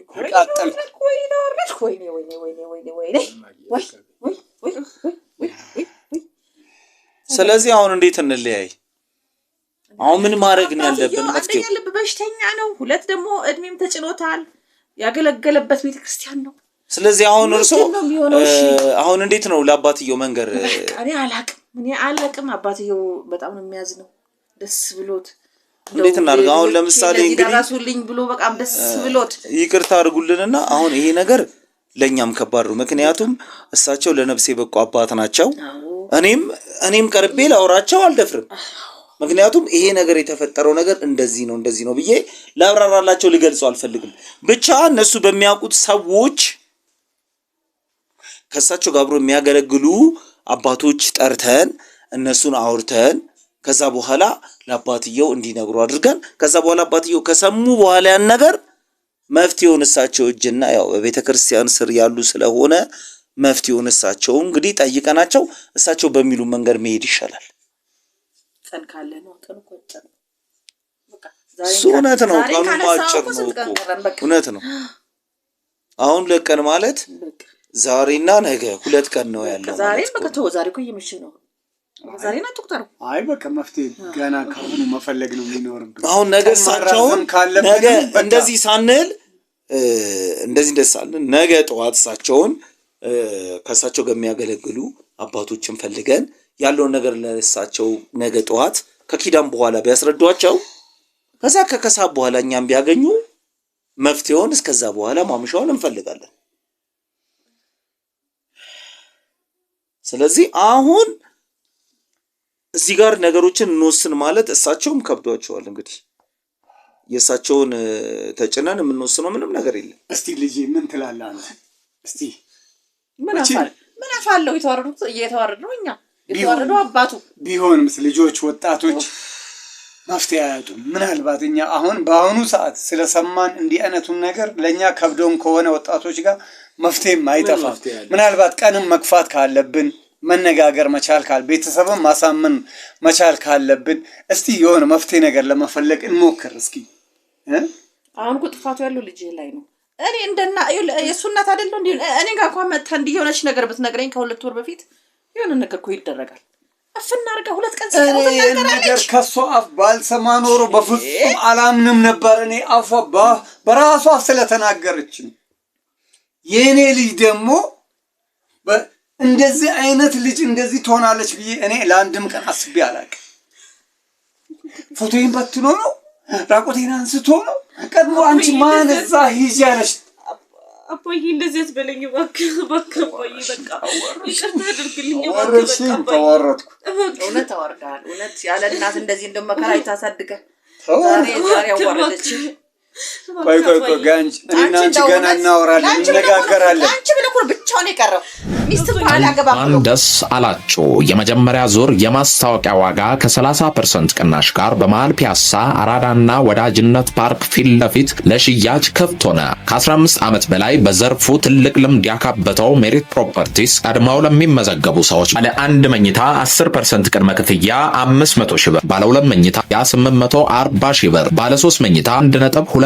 ስለዚህ አሁን እንዴት እንለያይ? አሁን ምን ማድረግ ነው ያለብን? መፍትሄ ያለበት በሽተኛ ነው። 2 ደግሞ እድሜም ተጭኖታል። ያገለገለበት ቤተክርስቲያን ነው። ስለዚህ አሁን አሁን እንዴት ነው ለአባትየው መንገር? እኔ አላቅም። አባትየው በጣም ነው የሚያዝነው። ደስ ብሎት እንዴት እናድርግ? አሁን ለምሳሌ እንግዲህ ደራሱልኝ ብሎ በቃም ደስ ብሎት ይቅርታ አድርጉልንና አሁን ይሄ ነገር ለኛም ከባድ ነው። ምክንያቱም እሳቸው ለነፍሴ በቁ አባት ናቸው። እኔም ቀርቤ ላወራቸው አልደፍርም። ምክንያቱም ይሄ ነገር የተፈጠረው ነገር እንደዚህ ነው ብዬ ላብራራላቸው ልገልጸው አልፈልግም። ብቻ እነሱ በሚያውቁት ሰዎች ከእሳቸው ጋር አብሮ የሚያገለግሉ አባቶች ጠርተን እነሱን አውርተን ከዛ በኋላ ለአባትየው እንዲነግሩ አድርገን ከዛ በኋላ አባትየው ከሰሙ በኋላ ያን ነገር መፍትሄውን እሳቸው እጅና ያው በቤተክርስቲያን ስር ያሉ ስለሆነ መፍትሄውን እሳቸው እንግዲህ ጠይቀናቸው እሳቸው በሚሉ መንገድ መሄድ ይሻላል። ቀን ካለ ነው ቀን ቆጨን በቃ እውነት ነው። ቀኑ ማጭር ነው። እውነት ነው። አሁን ለቀን ማለት ዛሬና ነገ 2 ቀን ነው ያለው። ዛሬ በቃ ዛሬ እኮ እየመሸ ነው። ዛሬ ነው ተቆጣሩ። አይ በቃ መፍትሄ ገና ካሁኑ መፈለግ ነው የሚኖርብን። አሁን ነገ እሳቸውን ነገ እንደዚህ ሳንል ነገ ጠዋት እሳቸውን ከእሳቸው ጋር የሚያገለግሉ አባቶችን ፈልገን ያለውን ነገር ለእሳቸው ነገ ጠዋት ከኪዳን በኋላ ቢያስረዷቸው ከዛ ከከሳብ በኋላ እኛም ቢያገኙ መፍትሄውን እስከዛ በኋላ ማምሻውን እንፈልጋለን። ስለዚህ አሁን እዚህ ጋር ነገሮችን እንወስን ማለት እሳቸውም ከብዷቸዋል። እንግዲህ የእሳቸውን ተጭነን የምንወስነው ምንም ነገር የለም። እስቲ ልጄ ምን ትላለህ አንተ? እስቲ ምን አፋለው? እየተዋረዱ ነው እኛ የተዋረደው አባቱ ቢሆንም ልጆች ወጣቶች መፍትሄ አያጡም። ምናልባት እኛ አሁን በአሁኑ ሰዓት ስለሰማን እንዲህ አይነቱን ነገር ለእኛ ከብዶን ከሆነ ወጣቶች ጋር መፍትሄም አይጠፋም። ምናልባት ቀንም መግፋት ካለብን መነጋገር መቻል ቤተሰብን ማሳመን መቻል ካለብን እስቲ የሆነ መፍትሄ ነገር ለመፈለግ እንሞክር። እስኪ አሁን እኮ ጥፋቱ ያለው ልጅ ላይ ነው። እኔ እንደና የሱ እናት አይደለም እንዴ? እኔ ጋር እንኳን መጣ እንዲህ የሆነች ነገር ብትነግረኝ ከሁለት ወር በፊት የሆነ ነገር እኮ ይደረጋል። አፍና አርጋ 2 ቀን ሲቀር ነገር ከሷ አፍ ባልሰማ ኖሮ በፍጹም አላምንም ነበር። እኔ አፏ በራሷ ስለተናገረች የኔ ልጅ ደግሞ እንደዚህ አይነት ልጅ እንደዚህ ትሆናለች ብዬ እኔ ለአንድም ቀን አስቤ አላውቅም። ፎቶዬን በትኖ ነው ራቆቴን አንስቶ ነው ቀድሞ አንቺ ማን እዛ ሂጂ አለሽ? አባዬ እንደዚህ አትበለኝ እባክህ አባዬ በቃ ይቅርታ አድርግልኝ እባክህ። ተዋረድኩ። እውነት ተዋርዳል። እውነት ያለ እናት እንደዚህ እንደመከራ ይታሳድገ ዛሬ አዋረደች። ቆይ ጋንጅ እኔና አንቺ ገና እናወራለን እንነጋገራለን። አንቺ ምን እኮ ብቻውን የቀረው ሚስት ባላ ገባም ብሎ ደስ አላችሁ። የመጀመሪያ ዙር የማስታወቂያ ዋጋ ከ30% ቅናሽ ጋር በመሃል ፒያሳ አራዳና ወዳጅነት ፓርክ ፊት ለፊት ለሽያጭ ክፍት ሆነ። ከ15 ዓመት በላይ በዘርፉ ትልቅ ልምድ ያካበተው ሜሪት ፕሮፐርቲስ ቀድመው ለሚመዘገቡ ሰዎች ባለ 1 መኝታ 10% ቅድመ ክፍያ 500 ሺህ ብር፣ ባለ 2 መኝታ 840 ሺህ ብር፣ ባለ 3 መኝታ 1.207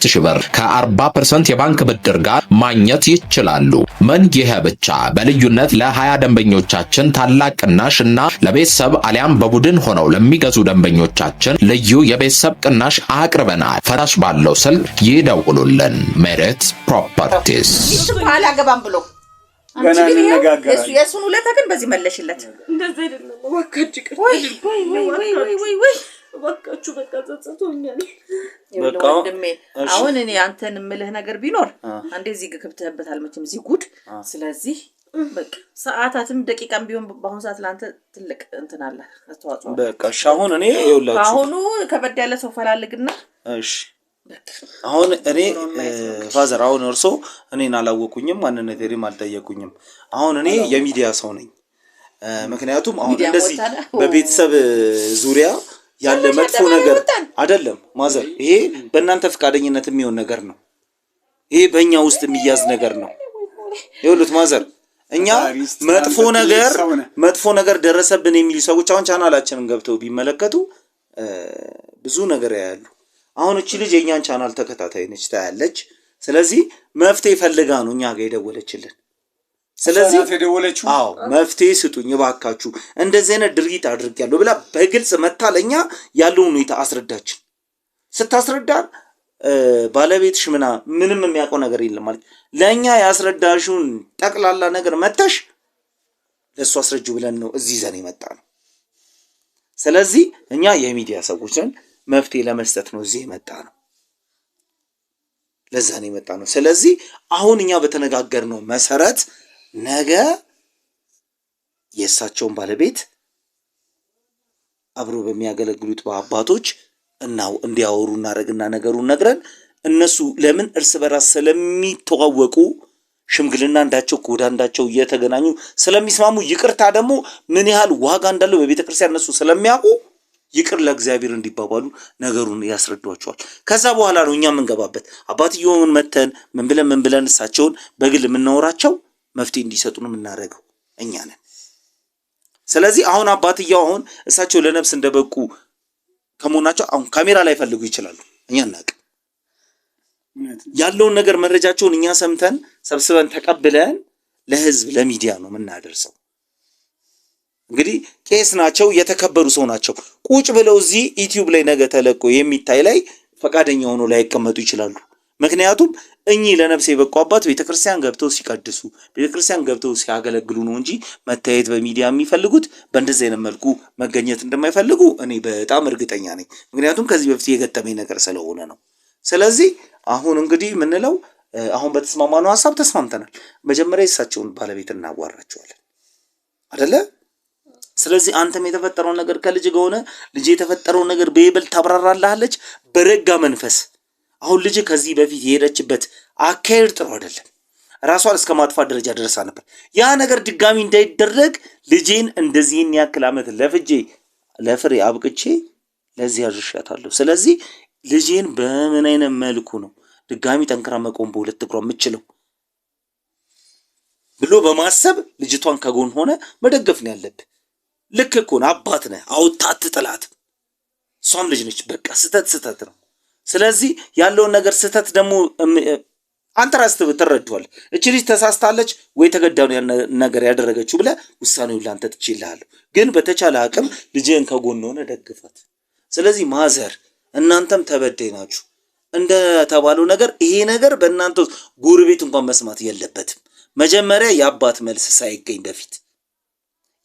ሺህ ብር ከ40% የባንክ ብድር ጋር ማግኘት ይችላሉ። ምን ይሄ ብቻ! በልዩነት ለ20 ደንበኞቻችን ታላቅ ቅናሽ እና ለቤተሰብ አሊያም በቡድን ሆነው ለሚገዙ ደንበኞቻችን ልዩ የቤተሰብ ቅናሽ አቅርበናል። ፈራሽ ባለው ስልክ ይደውሉልን። ሜሪት ፕሮፐርቲስ ባላ ገባም ብሎ ገና እንነጋገራለን። የሱን ውለታ ግን በዚህ መለሽለት። እንደዛ አይደለም እባካችሁ ወይ እባካችሁ በቃ ጸጸቶኛል። በቃ ወንድሜ አሁን እኔ አንተን ምልህ ነገር ቢኖር አንዴ እዚህ ገብተህበታል መቼም እዚህ ጉድ። ስለዚህ በቃ ሰዓታትም ደቂቃም ቢሆን በአሁን ሰዓት ለአንተ ትልቅ እንትን አለ አስተዋጽኦ። በቃ አሁን እኔ ይኸውላችሁ አሁኑ ከበድ ያለ ሰው ፈላልግና እሺ አሁን እኔ ፋዘር አሁን እርሶ እኔን አላወቁኝም፣ ማንነቴንም አልጠየቁኝም። አሁን እኔ የሚዲያ ሰው ነኝ። ምክንያቱም አሁን እንደዚህ በቤተሰብ ዙሪያ ያለ መጥፎ ነገር አይደለም ማዘር። ይሄ በእናንተ ፍቃደኝነት የሚሆን ነገር ነው። ይሄ በእኛ ውስጥ የሚያዝ ነገር ነው። ይኸውልህ ማዘር እኛ መጥፎ ነገር ደረሰብን የሚሉ ሰዎች አሁን ቻናላችንን ገብተው ቢመለከቱ ብዙ ነገር ያያሉ። አሁን እቺ ልጅ የኛን ቻናል ተከታታይ ነች፣ ታያለች። ስለዚህ መፍትሄ ፈልጋ ነው እኛ ጋር የደወለችልን። ስለዚህ አዎ መፍትሄ ስጡኝ እባካችሁ እንደዚህ አይነት ድርጊት አድርጌያለሁ ብላ በግልጽ መታለኛ ያለውን ሁኔታ አስረዳችን። ስታስረዳን ባለቤትሽ ምንም የሚያውቀው ነገር የለም ማለት ለኛ ያስረዳሹን ጠቅላላ ነገር መተሽ ለሱ አስረጁ ብለን ነው እዚህ ዘን የመጣ ነው። ስለዚህ እኛ የሚዲያ ሰዎች ነን፣ መፍትሄ ለመስጠት ነው እዚህ የመጣ ነው። ለዛ ነው የመጣ ነው። ስለዚህ አሁን እኛ በተነጋገርነው መሰረት ነገ የእሳቸውን ባለቤት አብሮ በሚያገለግሉት በአባቶች እናው እንዲያወሩ እናረግና ነገሩን ነግረን እነሱ ለምን እርስ በራስ ስለሚተዋወቁ ሽምግልና እንዳቸው ኮዳ እንዳቸው እየተገናኙ ስለሚስማሙ ይቅርታ ደግሞ ምን ያህል ዋጋ እንዳለው በቤተክርስቲያን እነሱ ስለሚያውቁ ይቅር ለእግዚአብሔር እንዲባባሉ ነገሩን ያስረዷቸዋል። ከዛ በኋላ ነው እኛ የምንገባበት። አባትየውን መተን ምን ብለን እሳቸውን በግል የምናወራቸው መፍትሄ እንዲሰጡ ነው የምናደርገው እኛ ነን። ስለዚህ አሁን አባትየው አሁን እሳቸው ለነፍስ እንደበቁ ከመሆናቸው አሁን ካሜራ ላይ ፈልጉ ይችላሉ፣ እኛ እናውቅ ያለውን ነገር መረጃቸውን እኛ ሰምተን ሰብስበን ተቀብለን ለህዝብ ለሚዲያ ነው የምናደርሰው። እንግዲህ ቄስ ናቸው፣ የተከበሩ ሰው ናቸው። ቁጭ ብለው እዚህ ዩቲዩብ ላይ ነገ ተለቆ የሚታይ ላይ ፈቃደኛ ሆኖ ላይ ይቀመጡ ይችላሉ። ምክንያቱም እኚህ ለነፍስ የበቁ አባት ቤተክርስቲያን ገብተው ሲቀድሱ ቤተክርስቲያን ገብተው ሲያገለግሉ ነው እንጂ መታየት በሚዲያ የሚፈልጉት በእንደዚህ አይነት መልኩ መገኘት እንደማይፈልጉ እኔ በጣም እርግጠኛ ነኝ። ምክንያቱም ከዚህ በፊት የገጠመኝ ነገር ስለሆነ ነው። ስለዚህ አሁን እንግዲህ ምንለው አሁን በተስማማነው ሐሳብ ተስማምተናል። መጀመሪያ እሳቸውን ባለቤት እናዋራቸዋለን አይደለ? ስለዚህ አንተም የተፈጠረው ነገር ከልጅ ጋር ሆነ ልጅ የተፈጠረው ነገር በይበልጥ ታብራራለች በረጋ መንፈስ። አሁን ልጅ ከዚህ በፊት የሄደችበት አካሄድ ጥሩ አይደለም። ራሷን እስከ ማጥፋት ደረጃ ደርሳ ነበር። ያ ነገር ድጋሚ እንዳይደረግ ልጄን እንደዚህን ያክል ዓመት ለፍሬ አብቅቼ ለዚህ አድርሻታለሁ። ስለዚህ ልጄን በምን አይነት መልኩ ነው ድጋሚ ጠንክራ መቆም በሁለት እግሯ የምችለው ብሎ በማሰብ ልጅቷን ከጎን ሆነ መደገፍ ነው ያለብህ። ልክ እኮ ነው፣ አባት ነህ፣ አውጣት ጥላት። እሷም ልጅ ነች። በቃ ስተት ነው። ስለዚህ ያለውን ነገር ስተት ደግሞ አንተ ራስህ ትረዳዋለህ። እቺ ልጅ ተሳስታለች ወይ ተገዳ ነው ያን ነገር ያደረገችው ብለህ ውሳኔውን ላንተ ትችላለህ። ግን በተቻለ አቅም ልጅህን ከጎን ሆነ ደግፋት። ስለዚህ ማዘር እናንተም ተበደይ ናችሁ። እንደተባለው ነገር ይሄ ነገር በእናንተ ጎረቤት እንኳን መስማት የለበትም። መጀመሪያ የአባት መልስ ሳይገኝ በፊት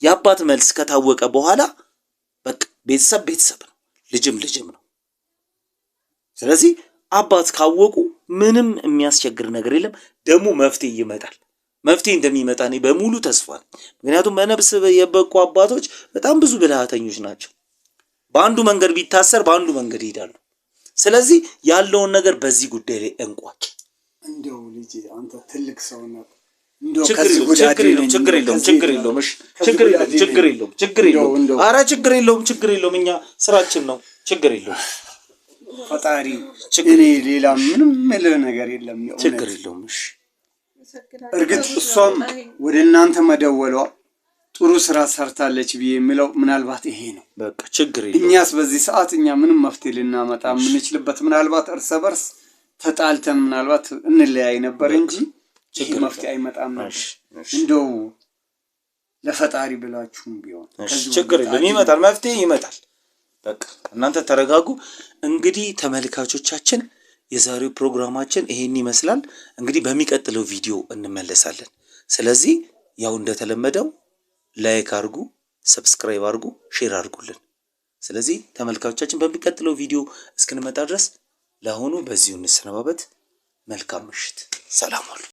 የአባት መልስ ከታወቀ በኋላ በቃ ቤተሰብ ቤተሰብ ነው፣ ልጅም ልጅም ነው። ስለዚህ አባት ካወቁ ምንም የሚያስቸግር ነገር የለም። ደግሞ መፍትሄ ይመጣል። መፍትሄ እንደሚመጣ እኔ በሙሉ ተስፋ ነኝ። ምክንያቱም በነፍስ የበቁ አባቶች በጣም ብዙ ብልሃተኞች ናቸው። በአንዱ መንገድ ቢታሰር በአንዱ መንገድ ይሄዳሉ። ስለዚህ ያለውን ነገር በዚህ ጉዳይ ላይ እንቋጭ። እንደው ልጅ አንተ ትልቅ ሰው ነው። ችግር የለውም። እኛ ስራችን ነው። ችግር የለውም። ፈጣሪ እኔ ሌላ ምንም ምልህ ነገር የለም። ችግር የለውም። እሺ እርግጥ እሷም ወደ እናንተ መደወሏ ጥሩ ስራ ሰርታለች ብዬ የምለው ምናልባት ይሄ ነው። በቃ ችግር የለውም። እኛስ በዚህ ሰዓት እኛ ምንም መፍትሄ ልናመጣ የምንችልበት ምናልባት እርስ በርስ ተጣልተን ምናልባት እንለያይ ነበር እንጂ ይሄ መፍትሄ አይመጣም ነበር። እንደው ለፈጣሪ ብላችሁም ቢሆን ችግር የለም፣ ይመጣል፣ መፍትሄ ይመጣል። በቃ እናንተ ተረጋጉ። እንግዲህ ተመልካቾቻችን የዛሬው ፕሮግራማችን ይሄን ይመስላል። እንግዲህ በሚቀጥለው ቪዲዮ እንመለሳለን። ስለዚህ ያው እንደተለመደው ላይክ አድርጉ፣ ሰብስክራይብ አድርጉ፣ ሼር አድርጉልን። ስለዚህ ተመልካቾቻችን በሚቀጥለው ቪዲዮ እስክንመጣ ድረስ ለአሁኑ በዚሁ እንሰነባበት። መልካም ምሽት፣ ሰላም ሁኑ።